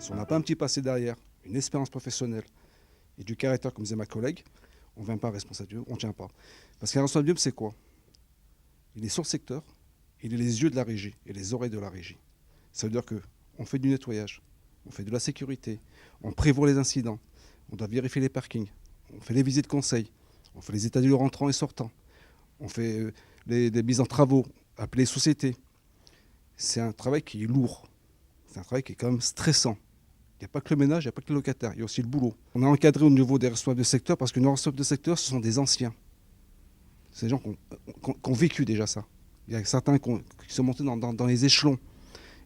Si on n'a pas un petit passé derrière, une expérience professionnelle et du caractère, comme disait ma collègue, on ne vient pas responsable d'immeuble, on ne tient pas. Parce qu'un responsable d'immeuble, c'est quoi? Il est sur le secteur, il est les yeux de la régie et les oreilles de la régie. Ça veut dire qu'on fait du nettoyage, on fait de la sécurité, on prévoit les incidents, on doit vérifier les parkings, on fait les visites conseils, on fait les états des lieux rentrants et sortants, on fait des mises en travaux, appeler les sociétés. C'est un travail qui est lourd, c'est un travail qui est quand même stressant. Il n'y a pas que le ménage, il n'y a pas que le locataire, il y a aussi le boulot. On a encadré au niveau des responsables de secteur parce que nos responsables de secteur, ce sont des anciens. C'est des gens qui ont vécu déjà ça. Il y a certains qui sont montés dans les échelons.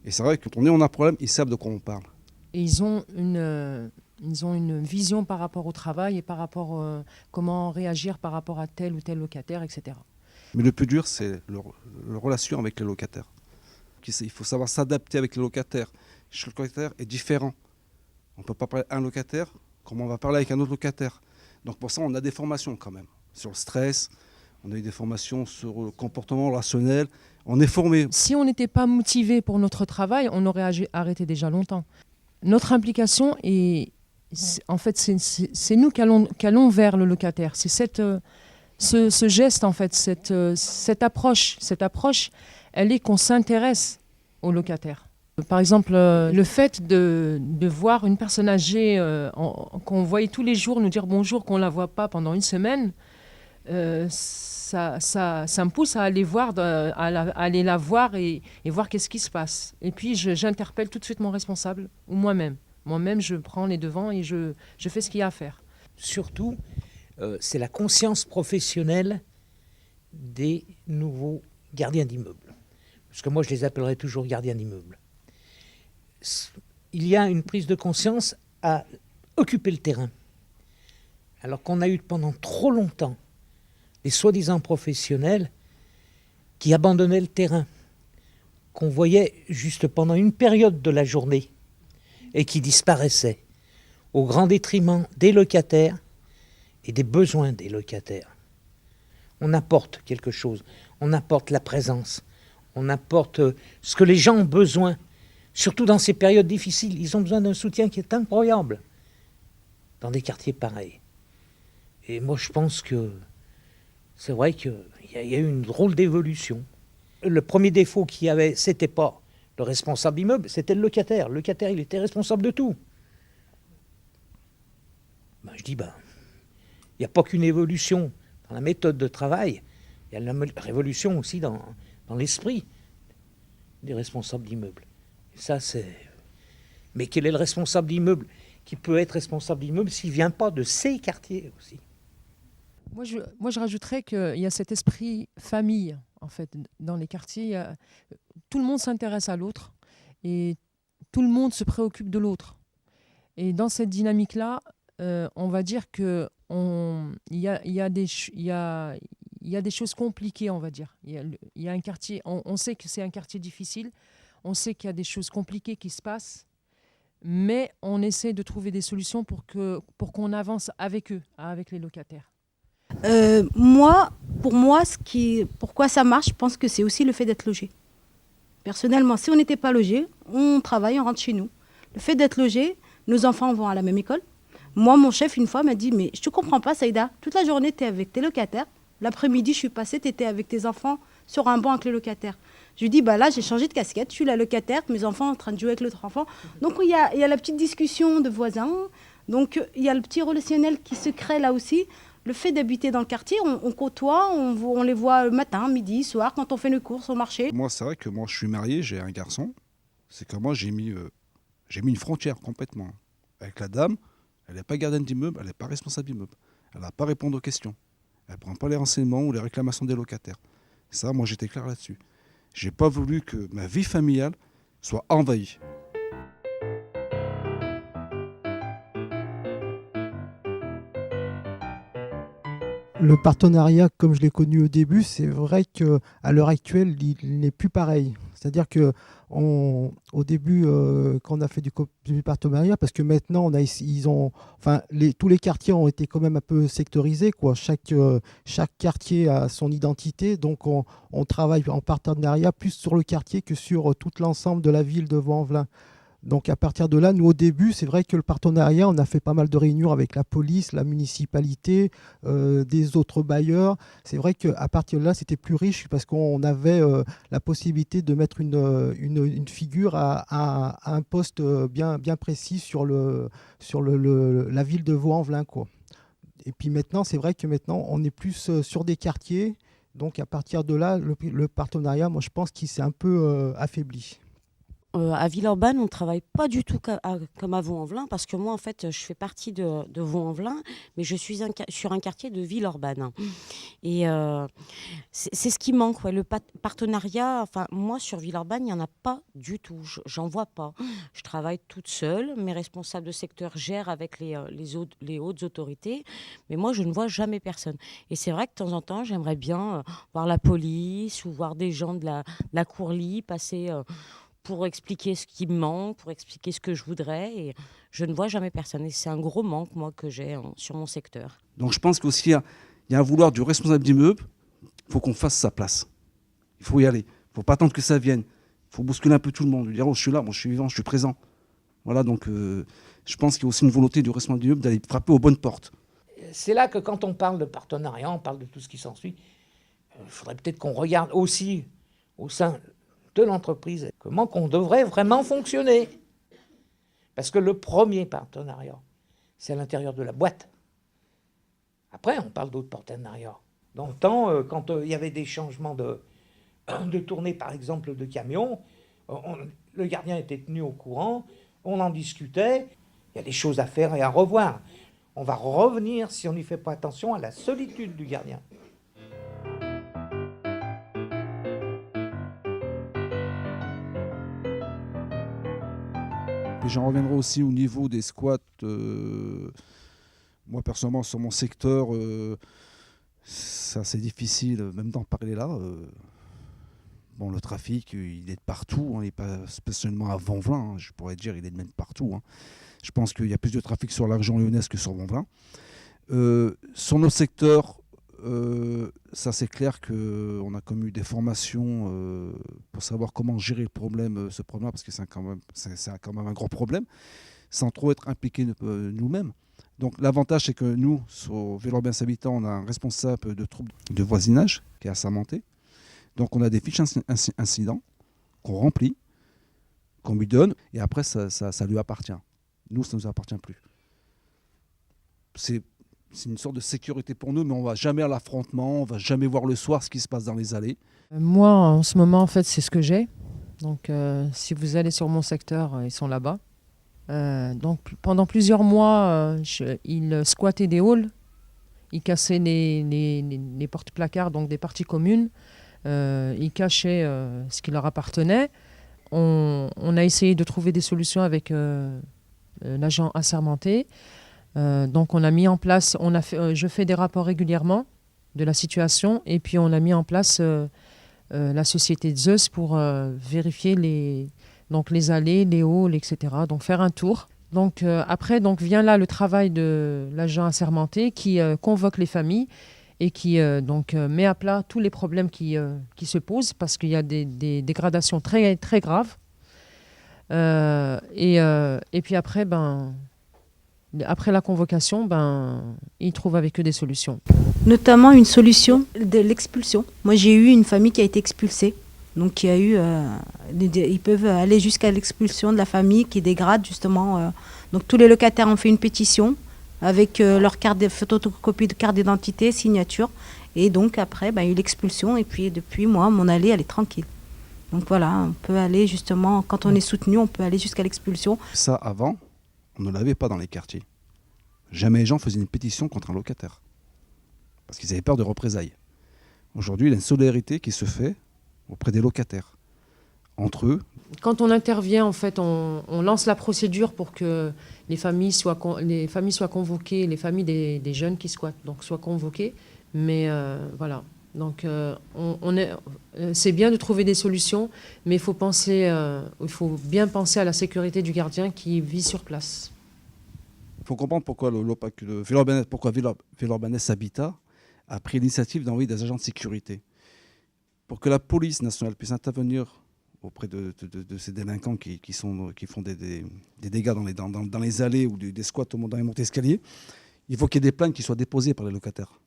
Et c'est vrai que quand on a un problème, ils savent de quoi on parle. Et ils ont une vision par rapport au travail et par rapport comment réagir par rapport à tel ou tel locataire, etc. Mais le plus dur, c'est la relation avec les locataires. Il faut savoir s'adapter avec les locataires. Chaque locataire est différent. On ne peut pas parler à un locataire comme on va parler avec un autre locataire. Donc pour ça, on a des formations quand même sur le stress. On a eu des formations sur le comportement relationnel. On est formé. Si on n'était pas motivé pour notre travail, on aurait arrêté déjà longtemps. Notre implication en fait, c'est nous qui allons vers le locataire. C'est ce geste, en fait, cette approche. Cette approche, elle est qu'on s'intéresse au locataire. Par exemple, le fait de voir une personne âgée qu'on voyait tous les jours nous dire bonjour, qu'on ne la voit pas pendant une semaine, ça me pousse à aller aller la voir et voir qu'est-ce qui se passe. Et puis, j'interpelle tout de suite mon responsable ou moi-même. Moi-même, je prends les devants et je fais ce qu'il y a à faire. Surtout, c'est la conscience professionnelle des nouveaux gardiens d'immeubles. Parce que moi, je les appellerai toujours gardiens d'immeubles. Il y a une prise de conscience à occuper le terrain. Alors qu'on a eu pendant trop longtemps des soi-disant professionnels qui abandonnaient le terrain, qu'on voyait juste pendant une période de la journée et qui disparaissaient au grand détriment des locataires et des besoins des locataires. On apporte quelque chose, on apporte la présence, on apporte ce que les gens ont besoin, surtout dans ces périodes difficiles. Ils ont besoin d'un soutien qui est incroyable dans des quartiers pareils. Et moi, je pense que c'est vrai qu'il y a eu une drôle d'évolution. Le premier défaut qu'il y avait, c'était pas le responsable d'immeuble, c'était le locataire. Le locataire, il était responsable de tout. Je dis, il n'y a pas qu'une évolution dans la méthode de travail, il y a la révolution aussi dans l'esprit des responsables d'immeuble. Ça, c'est... Mais quel est le responsable d'immeuble qui peut être responsable d'immeuble s'il ne vient pas de ces quartiers aussi? Moi, je rajouterais qu'il y a cet esprit famille, en fait, dans les quartiers. Tout le monde s'intéresse à l'autre et tout le monde se préoccupe de l'autre. Et dans cette dynamique-là, on va dire qu'il y a des choses compliquées, on va dire. Il y a un quartier, on sait que c'est un quartier difficile, on sait qu'il y a des choses compliquées qui se passent, mais on essaie de trouver des solutions pour qu'on avance avec eux, avec les locataires. Pour moi, pourquoi ça marche, je pense que c'est aussi le fait d'être logé. Personnellement, si on n'était pas logé, on travaille, on rentre chez nous. Le fait d'être logé, nos enfants vont à la même école. Moi, mon chef, une fois, m'a dit « Mais je ne te comprends pas, Saïda. Toute la journée, tu es avec tes locataires. L'après-midi, je suis passée, tu étais avec tes enfants sur un banc avec les locataires. » Je lui dis « Là, j'ai changé de casquette. Je suis la locataire, mes enfants sont en train de jouer avec l'autre enfant. » Donc, il y a la petite discussion de voisins. Donc, il y a le petit relationnel qui se crée là aussi. Le fait d'habiter dans le quartier, on côtoie, on les voit le matin, midi, soir, quand on fait nos courses au marché. Moi, c'est vrai que moi, je suis marié, j'ai un garçon. C'est que moi, j'ai mis une frontière complètement. Avec la dame, elle n'est pas gardienne d'immeuble, elle n'est pas responsable d'immeuble. Elle n'a pas à répondre aux questions. Elle ne prend pas les renseignements ou les réclamations des locataires. Ça, moi, j'étais clair là-dessus. Je n'ai pas voulu que ma vie familiale soit envahie. Le partenariat, comme je l'ai connu au début, c'est vrai qu'à l'heure actuelle, il n'est plus pareil. C'est-à-dire qu'au début, quand on a fait du partenariat, parce que maintenant, tous les quartiers ont été quand même un peu sectorisés, quoi. Chaque quartier a son identité, donc on travaille en partenariat plus sur le quartier que sur tout l'ensemble de la ville de Vaux-en-Velin. Donc à partir de là, nous au début, c'est vrai que le partenariat, on a fait pas mal de réunions avec la police, la municipalité, des autres bailleurs. C'est vrai qu'à partir de là, c'était plus riche parce qu'on avait la possibilité de mettre une figure à un poste bien précis sur la ville de Vaux-en-Velin, quoi. Et puis maintenant, c'est vrai que maintenant, on est plus sur des quartiers. Donc à partir de là, le partenariat, moi je pense qu'il s'est un peu affaibli. À Villeurbanne, on ne travaille pas du tout comme à Vaux-en-Velin, parce que moi, en fait, je fais partie de Vaux-en-Velin, mais je suis sur un quartier de Villeurbanne. Et c'est ce qui manque, ouais, le partenariat. Enfin, moi, sur Villeurbanne, il n'y en a pas du tout. J'en vois pas. Je travaille toute seule. Mes responsables de secteur gèrent avec les hautes autorités, mais moi, je ne vois jamais personne. Et c'est vrai que de temps en temps, j'aimerais bien voir la police ou voir des gens de la Courlis passer... pour expliquer ce qui me manque, pour expliquer ce que je voudrais. Et je ne vois jamais personne. Et c'est un gros manque, moi, que j'ai sur mon secteur. Donc je pense qu'aussi, il y a un vouloir du responsable d'immeuble. Il faut qu'on fasse sa place. Il faut y aller. Il ne faut pas attendre que ça vienne. Il faut bousculer un peu tout le monde. Dire, oh, je suis là, moi, je suis vivant, je suis présent. Voilà, donc je pense qu'il y a aussi une volonté du responsable d'immeuble d'aller frapper aux bonnes portes. C'est là que quand on parle de partenariat, on parle de tout ce qui s'ensuit. Il faudrait peut-être qu'on regarde aussi au sein de l'entreprise comment qu'on devrait vraiment fonctionner. Parce que le premier partenariat, c'est à l'intérieur de la boîte. Après, on parle d'autres partenariats. Dans le temps, quand il y avait des changements de tournée, par exemple, de camion, le gardien était tenu au courant, on en discutait, il y a des choses à faire et à revoir. On va revenir, si on n'y fait pas attention, à la solitude du gardien. Et j'en reviendrai aussi au niveau des squats. Moi, personnellement, sur mon secteur, c'est assez difficile, même d'en parler là. Bon, le trafic, il est de partout. Il n'est pas spécialement à Vaux-en-Velin. Je pourrais dire il est de même partout. Je pense qu'il y a plus de trafic sur la région lyonnaise que sur Vaux-en-Velin. Sur nos secteurs, ça c'est clair qu'on a comme eu des formations pour savoir comment gérer ce problème, parce que c'est quand même un gros problème, sans trop être impliqués nous-mêmes. Donc l'avantage, c'est que nous, sur Villeurbanne Habitat, on a un responsable de troubles de voisinage qui est assermenté. Donc on a des fiches incidents qu'on remplit, qu'on lui donne, et après ça lui appartient. Nous, ça ne nous appartient plus. C'est une sorte de sécurité pour nous, mais on ne va jamais à l'affrontement, on ne va jamais voir le soir ce qui se passe dans les allées. Moi, en ce moment, en fait, c'est ce que j'ai. Donc, si vous allez sur mon secteur, ils sont là-bas. Donc, pendant plusieurs mois, ils squattaient des halls, ils cassaient les porte-placards, donc des parties communes. Ils cachaient ce qui leur appartenait. On a essayé de trouver des solutions avec l'agent assermenté. Donc on a mis en place, je fais des rapports régulièrement de la situation, et puis on a mis en place la société Zeus pour vérifier les allées, les halls, etc. Donc faire un tour. Donc après vient là le travail de l'agent assermenté qui convoque les familles et qui met à plat tous les problèmes qui se posent, parce qu'il y a des dégradations très, très graves. Et puis après, après la convocation, ils trouvent avec eux des solutions. Notamment une solution de l'expulsion. Moi, j'ai eu une famille qui a été expulsée. Donc, il y a eu, ils peuvent aller jusqu'à l'expulsion de la famille qui dégrade, justement. Donc, tous les locataires ont fait une pétition avec leur photocopie de carte d'identité, signature. Et donc, après, il y a eu l'expulsion. Et puis, depuis, moi, mon allée, elle est tranquille. Donc, voilà, on peut aller, justement, quand on est soutenu, on peut aller jusqu'à l'expulsion. Ça, avant, on ne l'avait pas dans les quartiers. Jamais les gens faisaient une pétition contre un locataire. Parce qu'ils avaient peur de représailles. Aujourd'hui, il y a une solidarité qui se fait auprès des locataires. Entre eux. Quand on intervient, en fait, on lance la procédure pour que les familles soient convoquées, les familles des jeunes qui squattent, donc soient convoquées. Mais voilà. Donc, c'est bien de trouver des solutions, mais il faut bien penser à la sécurité du gardien qui vit sur place. Il faut comprendre pourquoi Villeurbanne Habitat a pris l'initiative d'envoyer des agents de sécurité. Pour que la police nationale puisse intervenir auprès de ces délinquants qui font des dégâts dans les allées ou des squats dans les montées escaliers, il faut qu'il y ait des plaintes qui soient déposées par les locataires.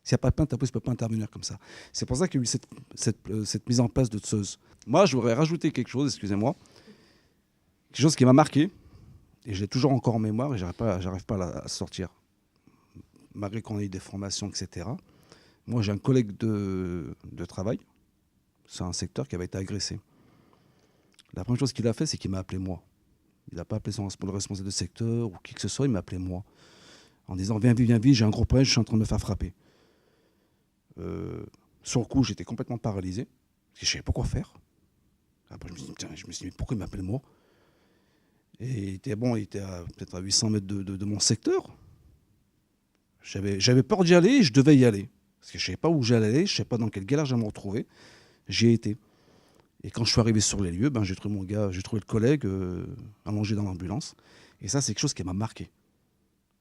S'il n'y a pas de plainte, la police ne peut pas intervenir comme ça. C'est pour ça qu'il y a eu cette mise en place de TSEUS. Moi, je voudrais rajouter quelque chose, excusez-moi, quelque chose qui m'a marqué, et je l'ai toujours encore en mémoire, et je n'arrive pas à sortir, malgré qu'on ait eu des formations, etc. Moi, j'ai un collègue de travail, c'est un secteur qui avait été agressé. La première chose qu'il a fait, c'est qu'il m'a appelé moi. Il n'a pas appelé le responsable de secteur ou qui que ce soit, il m'a appelé moi. En disant, viens vite, j'ai un gros problème, je suis en train de me faire frapper. Sur le coup, j'étais complètement paralysé, parce que je ne savais pas quoi faire. Après, je me suis dit, mais pourquoi il m'appelle moi? Et il était peut-être à 800 mètres de mon secteur. J'avais peur d'y aller et je devais y aller. Parce que je ne savais pas où j'allais aller, je ne savais pas dans quelle galère j'allais me retrouver. J'y ai été. Et quand je suis arrivé sur les lieux, j'ai trouvé le collègue allongé dans l'ambulance. Et ça, c'est quelque chose qui m'a marqué.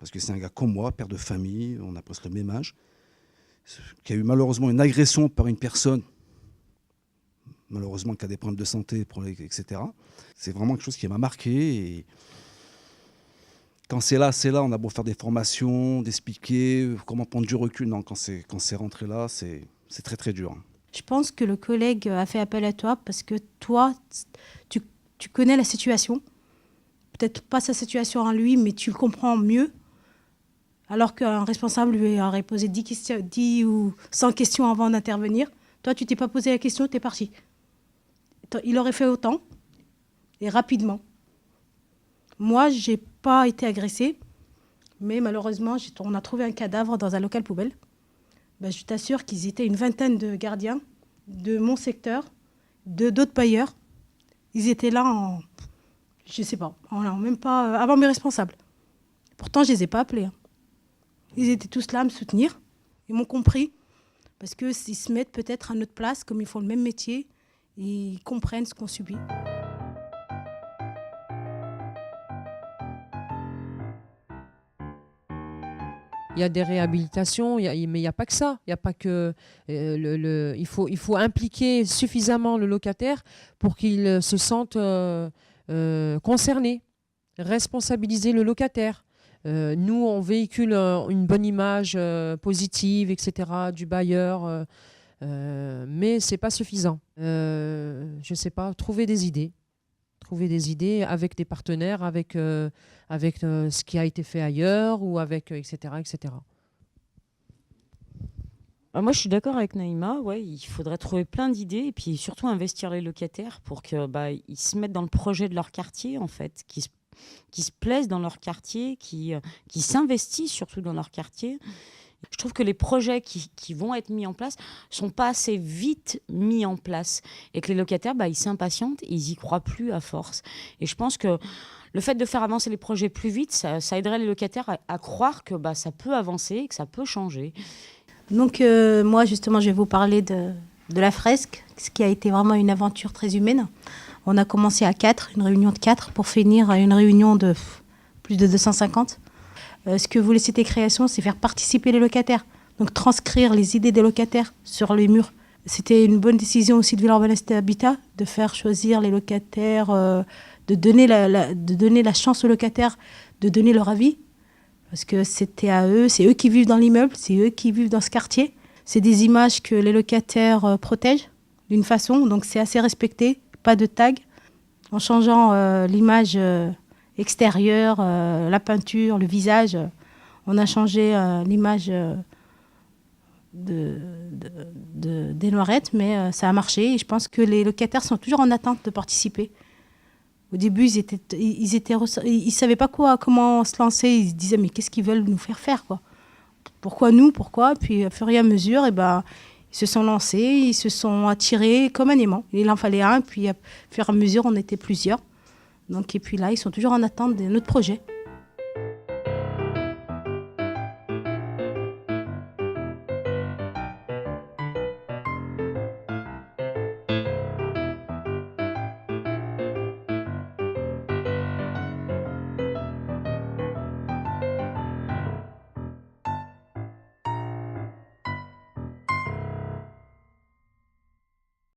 Parce que c'est un gars comme moi, père de famille, on a presque le même âge, qui a eu malheureusement une agression par une personne, malheureusement qui a des problèmes de santé, etc. C'est vraiment quelque chose qui m'a marqué. Et quand c'est là, on a beau faire des formations, d'expliquer comment prendre du recul. Non, quand c'est rentré là, c'est très très dur. Je pense que le collègue a fait appel à toi parce que toi, tu connais la situation. Peut-être pas sa situation à lui, mais tu le comprends mieux. Alors qu'un responsable lui aurait posé 10 ou 100 questions avant d'intervenir. Toi, tu t'es pas posé la question, tu es parti. Il aurait fait autant et rapidement. Moi, je n'ai pas été agressée, mais malheureusement, on a trouvé un cadavre dans un local poubelle. Je t'assure qu'ils étaient une vingtaine de gardiens de mon secteur, d'autres bailleurs. Ils étaient là je ne sais pas, même pas avant mes responsables. Pourtant, je ne les ai pas appelés. Ils étaient tous là à me soutenir. Ils m'ont compris. Parce qu'ils se mettent peut-être à notre place, comme ils font le même métier. Ils comprennent ce qu'on subit. Il y a des réhabilitations, mais il n'y a pas que ça. Il y a pas que il faut impliquer suffisamment le locataire pour qu'il se sente concerné, responsabiliser le locataire. Nous, on véhicule une bonne image positive, etc., du bailleur, mais ce n'est pas suffisant. Je ne sais pas, trouver des idées avec des partenaires, avec ce qui a été fait ailleurs, ou avec, etc., etc. Moi, je suis d'accord avec Naïma. Ouais, il faudrait trouver plein d'idées et puis surtout investir les locataires pour qu'ils se mettent dans le projet de leur quartier, en fait, qui se plaisent dans leur quartier, qui s'investissent surtout dans leur quartier. Je trouve que les projets qui vont être mis en place ne sont pas assez vite mis en place et que les locataires, ils s'impatientent et ils n'y croient plus à force. Et je pense que le fait de faire avancer les projets plus vite, ça aiderait les locataires à croire que ça peut avancer, que ça peut changer. Donc moi, justement, je vais vous parler de la fresque, ce qui a été vraiment une aventure très humaine. On a commencé à 4, une réunion de 4, pour finir à une réunion de plus de 250. Ce que voulait cette création, c'est faire participer les locataires. Donc transcrire les idées des locataires sur les murs. C'était une bonne décision aussi de Villeurbanne Habitat de faire choisir les locataires, de donner la chance aux locataires de donner leur avis. Parce que c'était à eux, c'est eux qui vivent dans l'immeuble, c'est eux qui vivent dans ce quartier. C'est des images que les locataires protègent d'une façon, donc c'est assez respecté, pas de tag. En changeant l'image extérieure, la peinture, le visage, on a changé l'image des noirettes, mais ça a marché. Et je pense que les locataires sont toujours en attente de participer. Au début, ils savaient pas comment se lancer. Ils se disaient, mais qu'est-ce qu'ils veulent nous faire faire, quoi? Pourquoi nous? Pourquoi? Puis, au fur et à mesure, ils se sont lancés, ils se sont attirés comme un aimant. Il en fallait un, puis, au fur et à mesure, on était plusieurs. Donc, et puis là, ils sont toujours en attente de notre projet.